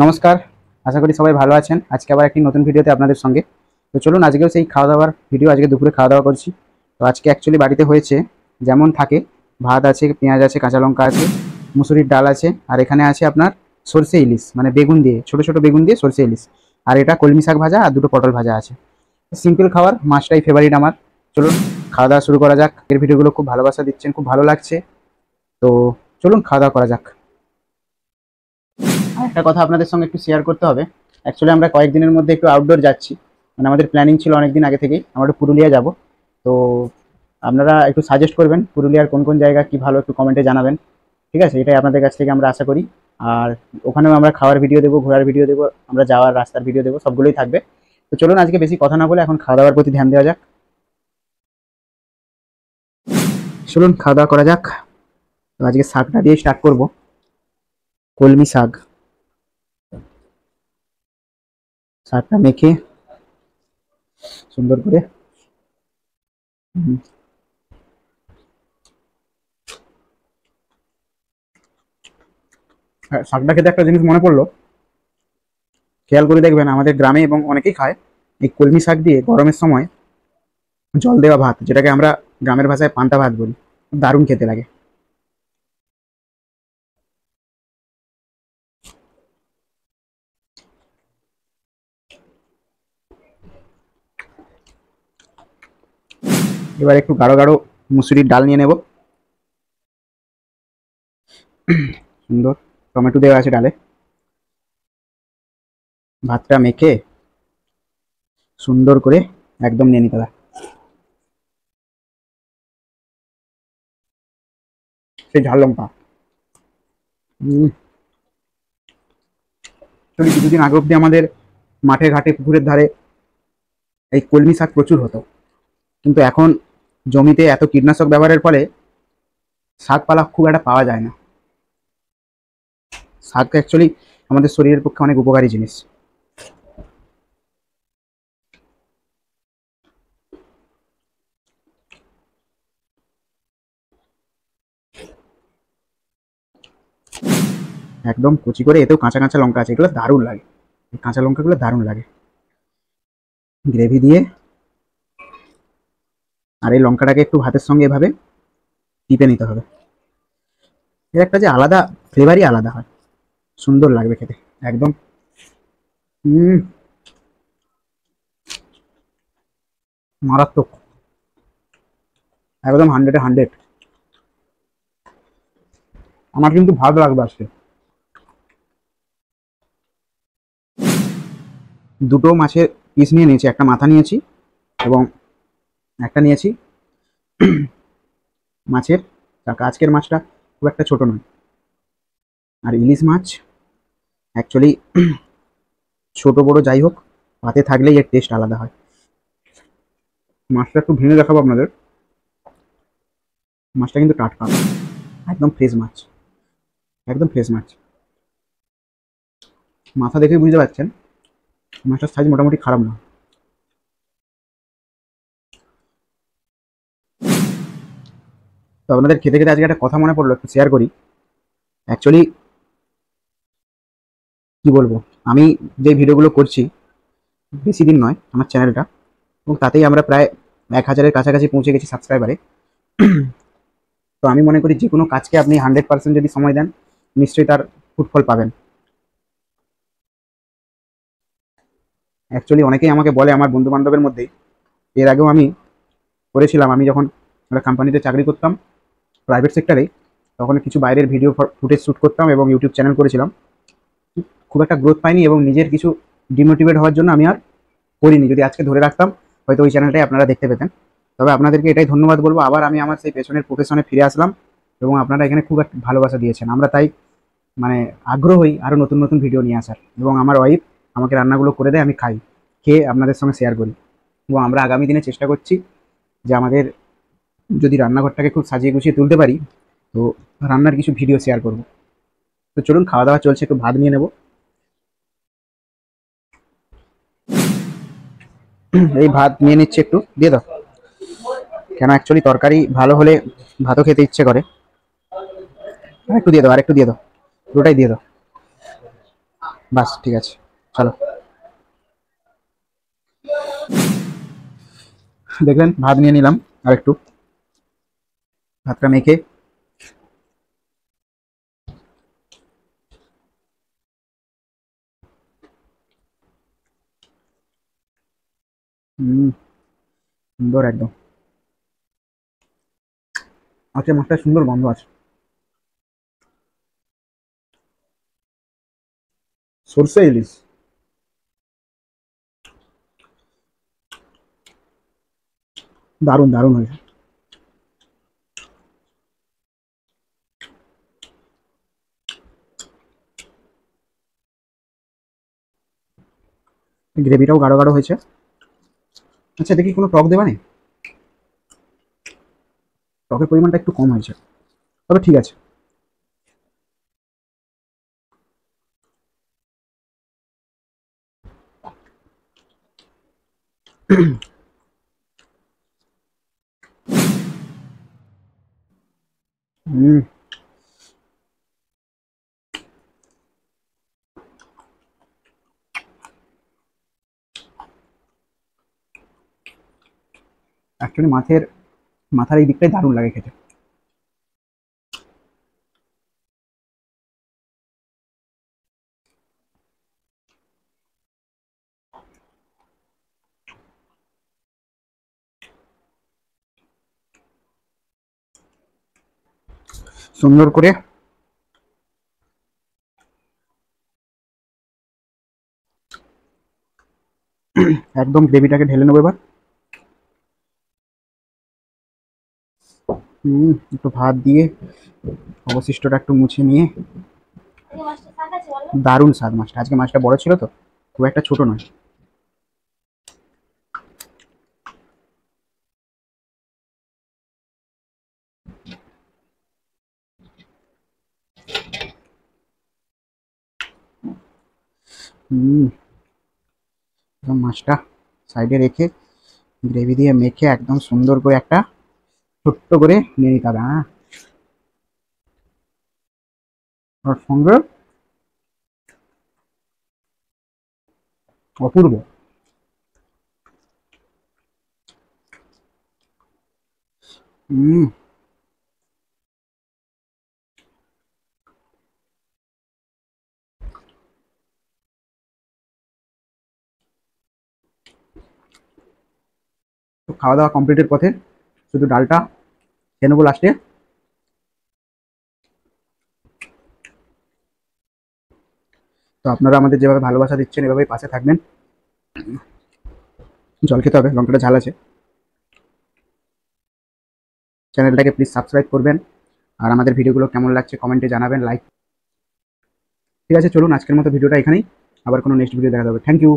নমস্কার, আশা করি সবাই ভালো আছেন। আজকে আবার একটি নতুন ভিডিওতে আপনাদের সঙ্গে। তো চলুন আজকেও সেই খাওয়া দাওয়ার ভিডিও। আজকে দুপুরে খাওয়া দাওয়া করছি। তো আজকে অ্যাকচুয়ালি বাড়িতে হয়েছে যেমন থাকে, ভাত আছে, পেঁয়াজ আছে, কাঁচা লঙ্কা আছে, মুসুরির ডাল আছে, আর এখানে আছে আপনার সরষে ইলিশ, মানে বেগুন দিয়ে, ছোট ছোট বেগুন দিয়ে সরষে ইলিশ। আর এটা কলমি শাক ভাজা আর দুটো পটল ভাজা আছে। সিম্পল খাবার, মাছটাই ফেভারিট আমার। চলুন খাওয়া দাওয়া শুরু করা যাক। এর ভিডিওগুলো খুব ভালোবাসা দিচ্ছেন, খুব ভালো লাগছে। তো চলুন খাওয়া দাওয়া করা যাক। আর একটা কথা আপনাদের সঙ্গে একটু শেয়ার করতে হবে। অ্যাকচুয়ালি আমরা কয়েকদিনের মধ্যে একটু আউটডোর যাচ্ছি, মানে আমাদের প্ল্যানিং ছিল অনেক দিন আগে থেকেই আমরা একটু পুরুলিয়া যাব। তো আপনারা একটু সাজেস্ট করবেন পুরুলিয়ার কোন কোন জায়গা কি ভালো, একটু কমেন্টে জানাবেন। ঠিক আছে, এটাই আপনাদের কাছ থেকে আমরা আশা করি। আর ওখানেও আমরা খাওয়ার ভিডিও দেবো, ঘোরার ভিডিও দেবো, আমরা যাওয়ার রাস্তার ভিডিও দেবো, সবগুলোই থাকবে। তো চলুন আজকে বেশি কথা না বলে এখন খাওয়া দাওয়ার প্রতি ধ্যান দেওয়া যাক। চলুন খাওয়া দাওয়া করা যাক। তো আজকে শাকটা দিয়ে স্টার্ট করব। কলমি শাক, শাকটা মেখে সুন্দর করে। শাকটা খেতে একটা জিনিস মনে পড়লো, খেয়াল করে দেখবেন আমাদের গ্রামে এবং অনেকেই খায় এই কলমি শাক দিয়ে গরমের সময় জল দেওয়া ভাত, যেটাকে আমরা গ্রামের ভাষায় পান্তা ভাত বলি। দারুণ খেতে লাগে। এবার একটু গাঢ় গাঢ় মুসুরির ডাল নিয়ে নেব। সুন্দর টমেটো দেওয়া আছে ডালে। ভাতটা মেখে সুন্দর করে একদম নিয়ে নিতে হবে। সেই ঝাল লঙ্কা। কিছুদিন আগে অব্দি আমাদের মাঠে ঘাটে পুকুরের ধারে এই কলমি শাক প্রচুর হতো, কিন্তু এখন জমিতে এত কীটনাশক ব্যবহারের ফলে শাকপালা খুব একটা পাওয়া যায় না। শাক অ্যাকচুয়ালি আমাদের শরীরের পক্ষে অনেক উপকারী জিনিস। একদম কুচি করে, এতেও কাঁচা কাঁচা লঙ্কা আছে, এগুলো দারুণ লাগে। এই কাঁচা লঙ্কাগুলো দারুণ লাগে গ্রেভি দিয়ে। আর এই লঙ্কাটাকে একটু ভাতের সঙ্গে এভাবে টিপে নিতে হবে। এর একটা যে আলাদা ফ্লেভারই আলাদা হয়, সুন্দর লাগবে খেতে একদম। হুম, মারাত্মক, একদম 100-এ 100। আমার কিন্তু ভালো লাগবে আজকে। দুটো মাছের পিস নিয়ে নিয়েছি, একটা মাথা নিয়েছি এবং একটা নিয়েছি মাছের চাকা। আজকের মাছটা খুব একটা ছোট নয়। আর ইলিশ মাছ অ্যাকচুয়ালি ছোট বড় যাই হোক, পাতে থাকলেই এর টেস্ট আলাদা হয়। মাছটা একটু ভেঙে দেখাবো আপনাদের। মাছটা কিন্তু টাটকা, একদম ফ্রেশ মাছ, একদম ফ্রেশ মাছ। মাথা দেখে বুঝতে পারছেন মাছটার সাইজ মোটামুটি খারাপ না। তো আপনাদের খেতে খেতে আজকে একটা কথা মনে পড়লো, একটু শেয়ার করি। অ্যাকচুয়ালি কি বলবো, আমি যে ভিডিওগুলো করছি বেশি দিন নয় আমার চ্যানেলটা, এবং তাতেই আমরা প্রায় 1000-এর কাছাকাছি পৌঁছে গেছি সাবস্ক্রাইবারে। তো আমি মনে করি যে কোনো কাজকে আপনি 100% যদি সময় দেন, নিশ্চয়ই তার সুফল পাবেন। অ্যাকচুয়ালি অনেকেই আমাকে বলে আমার বন্ধু বান্ধবের মধ্যেই, এর আগেও আমি করেছিলাম, আমি যখন একটা কোম্পানিতে চাকরি করতাম প্রাইভেট সেক্টরে, তখন কিছু বাইরের ভিডিও ফুটেজ শ্যুট করতাম এবং ইউটিউব চ্যানেল করেছিলাম। খুব একটা গ্রোথ পাইনি এবং নিজের কিছু ডিমোটিভেট হওয়ার জন্য আমি আর করিনি। যদি আজকে ধরে রাখতাম হয়তো ওই চ্যানেলটাই আপনারা দেখতে পেতেন। তবে আপনাদেরকে এটাই ধন্যবাদ বলবো, আবার আমি আমার সেই পেছনের প্রফেশনে ফিরে আসলাম এবং আপনারা এখানে খুব একটা ভালোবাসা দিয়েছেন। আমরা তাই মানে আগ্রহী আরও নতুন নতুন ভিডিও নিয়ে আসার। এবং আমার ওয়াইফ আমাকে রান্নাগুলো করে দেয়, আমি খাই, খেয়ে আপনাদের সঙ্গে শেয়ার করি। এবং আমরা আগামী দিনে চেষ্টা করছি যে আমাদের যদি রান্নাঘরটাকে খুব সাজিয়ে গুছিয়ে তুলতে পারি, তো রান্নার কিছু ভিডিও শেয়ার করব। তো চলুন খাওয়া দাওয়া চলছে, একটু ভাত নিয়ে নেব। এই ভাত নিয়ে নিচ্ছে, একটু দিয়ে দাও। কেন অ্যাকচুয়ালি তরকারি ভালো হলে ভাতও খেতে ইচ্ছে করে। আরেকটু দিয়ে দাও, আরেকটু দিয়ে দাও, পুরোটাই দিয়ে দাও। বাস ঠিক আছে, চলো। দেখলেন ভাত নিয়ে নিলাম আর একটু, ভাতটা মেখে সুন্দর একদম। আজকে মাছটা সুন্দর গন্ধ আছে। সরষে ইলিশ, দারুণ দারুণ হয়েছে। গ্রেভিটাও গাঢ় গাঢ় হয়েছে। আচ্ছা দেখি কোনো টক দেবা নেই? টকের পরিমাণটা একটু কম হয়েছে, তবে ঠিক আছে। হুম, অ্যাকচুয়ালি মাথার এই দিকটাই দারুণ লাগে খেতে। সুন্দর করে একদম গ্রেভিটাকে ঢেলে নেবো এবার। একটু ভাত দিয়ে অবশিষ্টটা একটু মুছে নিয়ে। দারুণ স্বাদ মাছটা, আজকে মাছটা বড় ছিল তো, খুব একটা ছোট নয়। হুম, একদম মাছটা সাইডে রেখে গ্রেভি দিয়ে মেখে একদম সুন্দর করে একটা ছোট্ট করে নিয়ে নিতে হবে। হ্যাঁ, আর সঙ্গে অপূর্ব। হুম, তো খাওয়া দাওয়া কমপ্লিটের পথে, শুধু ডালটা খেয়ে নেবো লাস্টে। তো আপনারা আমাদের যেভাবে ভালোবাসা দিচ্ছেন এভাবেই পাশে থাকবেন। জল খেতে হবে, লঙ্কাটা ঝাল আছে। চ্যানেলটাকে প্লিজ সাবস্ক্রাইব করবেন, আর আমাদের ভিডিওগুলো কেমন লাগছে কমেন্টে জানাবেন, লাইক। ঠিক আছে, চলুন আজকের মতো ভিডিওটা এখানেই, আবার কোনো নেক্সট ভিডিও দেখা যাবে। Thank you.